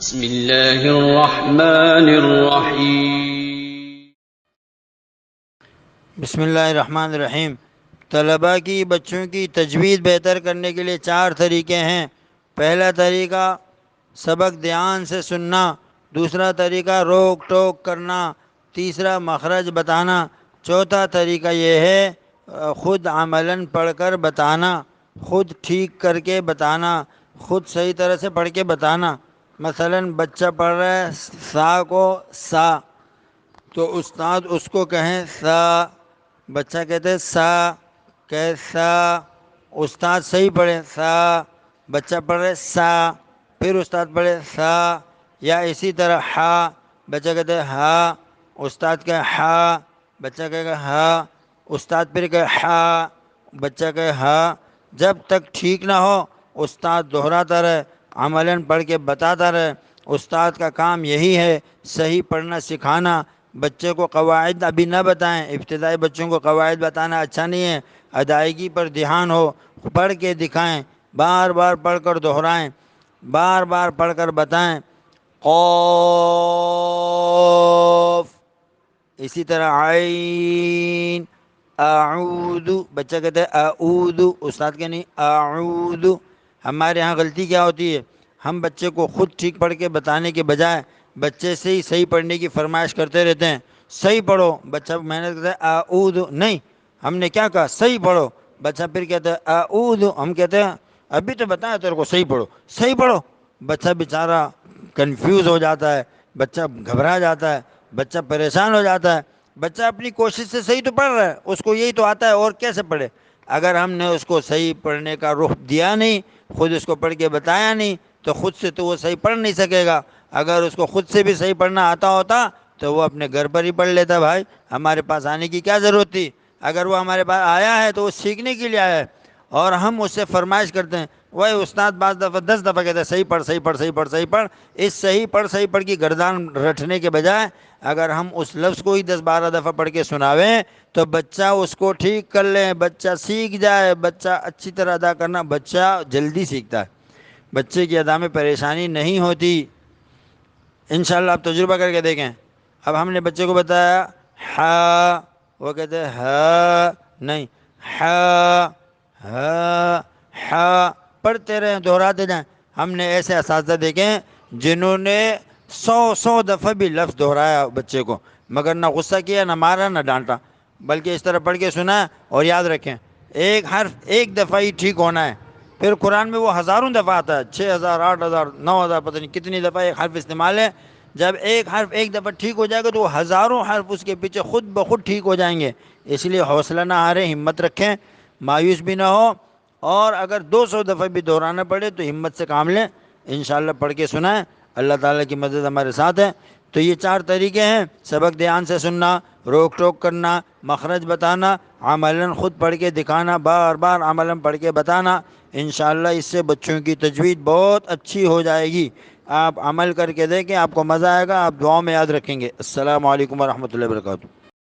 بسم اللہ الرحمن الرحیم۔ بسم اللہ الرحمن الرحیم۔ طلباء کی بچوں کی تجوید بہتر کرنے کے لیے 4 طریقے ہیں۔ پہلا طریقہ سبق دھیان سے سننا، دوسرا طریقہ روک ٹوک کرنا، تیسرا مخرج بتانا، چوتھا طریقہ یہ ہے خود عملاً پڑھ کر بتانا، خود ٹھیک کر کے بتانا، خود صحیح طرح سے پڑھ کے بتانا۔ مثلاً بچہ پڑھ رہا ہے سا کو سا، تو استاد اس کو کہیں سا، بچہ کہتے ہیں سا، کیسا، استاد صحیح پڑھے سا، بچہ پڑھ رہے سا، پھر استاد پڑھے سا، یا اسی طرح ہا، بچہ کہتے ہیں ہا، استاد کہے ہا، بچہ کہے گا ہا، استاد پھر کہے ہا، بچہ کہے ہا۔ جب تک ٹھیک نہ ہو استاد دہراتا رہے، عملاً پڑھ کے بتاتا رہے۔ استاد کا کام یہی ہے، صحیح پڑھنا سکھانا۔ بچے کو قواعد ابھی نہ بتائیں، ابتدائی بچوں کو قواعد بتانا اچھا نہیں ہے، ادائیگی پر دھیان ہو، پڑھ کے دکھائیں، بار بار پڑھ کر دہرائیں، بار بار پڑھ کر بتائیں۔ قاف، اسی طرح عین، اعوذ، بچہ کہتے ہیں اعوذ، استاد کے نہیں اعوذ۔ ہمارے ہاں غلطی کیا ہوتی ہے، ہم بچے کو خود ٹھیک پڑھ کے بتانے کے بجائے بچے سے ہی صحیح پڑھنے کی فرمائش کرتے رہتے ہیں۔ صحیح پڑھو، بچہ محنت کرتا ہے اعوذ، نہیں، ہم نے کیا کہا صحیح پڑھو، بچہ پھر کہتا ہے اعوذ، ہم کہتے ہیں ابھی تو بتایا تیرے کو صحیح پڑھو، صحیح پڑھو۔ بچہ بیچارہ کنفیوز ہو جاتا ہے، بچہ گھبرا جاتا ہے، بچہ پریشان ہو جاتا ہے۔ بچہ اپنی کوشش سے صحیح تو پڑھ رہا ہے، اس کو یہی تو آتا ہے، اور کیسے پڑھے؟ اگر ہم نے اس کو صحیح پڑھنے کا رخ دیا نہیں، خود اس کو پڑھ کے بتایا نہیں، تو خود سے تو وہ صحیح پڑھ نہیں سکے گا۔ اگر اس کو خود سے بھی صحیح پڑھنا آتا ہوتا تو وہ اپنے گھر پر ہی پڑھ لیتا۔ بھائی ہمارے پاس آنے کی کیا ضرورت تھی؟ اگر وہ ہمارے پاس آیا ہے تو وہ سیکھنے کے لیے آیا ہے، اور ہم اس سے فرمائش کرتے ہیں۔ وہی استاد بعض دفعہ 10 دفعہ کہتے ہیں صحیح پڑھ صحیح پڑھ صحیح پڑھ صحیح پڑھ۔ اس صحیح پڑھ کی گردان رٹنے کے بجائے اگر ہم اس لفظ کو ہی 10-12 دفعہ پڑھ کے سناویں تو بچہ اس کو ٹھیک کر لیں، بچہ سیکھ جائے، بچہ اچھی طرح ادا کرنا، بچہ جلدی سیکھتا ہے، بچے کی ادا میں پریشانی نہیں ہوتی۔ انشاءاللہ آپ تجربہ کر کے دیکھیں۔ اب ہم نے بچے کو بتایا ہا، وہ کہتے ہیں ہا، نہیں، ہا ہا ہا، پڑھتے رہیں، دہراتے جائیں۔ ہم نے ایسے اساتذہ دیکھے ہیں جنہوں نے 100 دفعہ بھی لفظ دہرایا بچے کو، مگر نہ غصہ کیا، نہ مارا، نہ ڈانٹا، بلکہ اس طرح پڑھ کے سنا۔ اور یاد رکھیں ایک حرف ایک دفعہ ہی ٹھیک ہونا ہے۔ پھر قرآن میں وہ ہزاروں دفعہ آتا ہے، 6000 8000 9000 پتہ نہیں کتنی دفعہ ایک حرف استعمال ہے۔ جب ایک حرف ایک دفعہ ٹھیک ہو جائے گا تو وہ ہزاروں حرف اس کے پیچھے خود بخود ٹھیک ہو جائیں گے۔ اس لیے حوصلہ نہ ہاریں، ہمت رکھیں، مایوس بھی نہ ہو، اور اگر 200 دفعہ بھی دہرانا پڑے تو ہمت سے کام لیں، انشاءاللہ پڑھ کے سنائیں۔ اللہ تعالیٰ کی مدد ہمارے ساتھ ہے۔ تو یہ 4 طریقے ہیں: سبق دھیان سے سننا، روک ٹوک کرنا، مخرج بتانا، عملاً خود پڑھ کے دکھانا، بار بار عملاً پڑھ کے بتانا۔ انشاءاللہ اس سے بچوں کی تجوید بہت اچھی ہو جائے گی۔ آپ عمل کر کے دیکھیں، آپ کو مزہ آئے گا، آپ دعاؤں میں یاد رکھیں گے۔ السلام علیکم ورحمۃ اللہ وبرکاتہ۔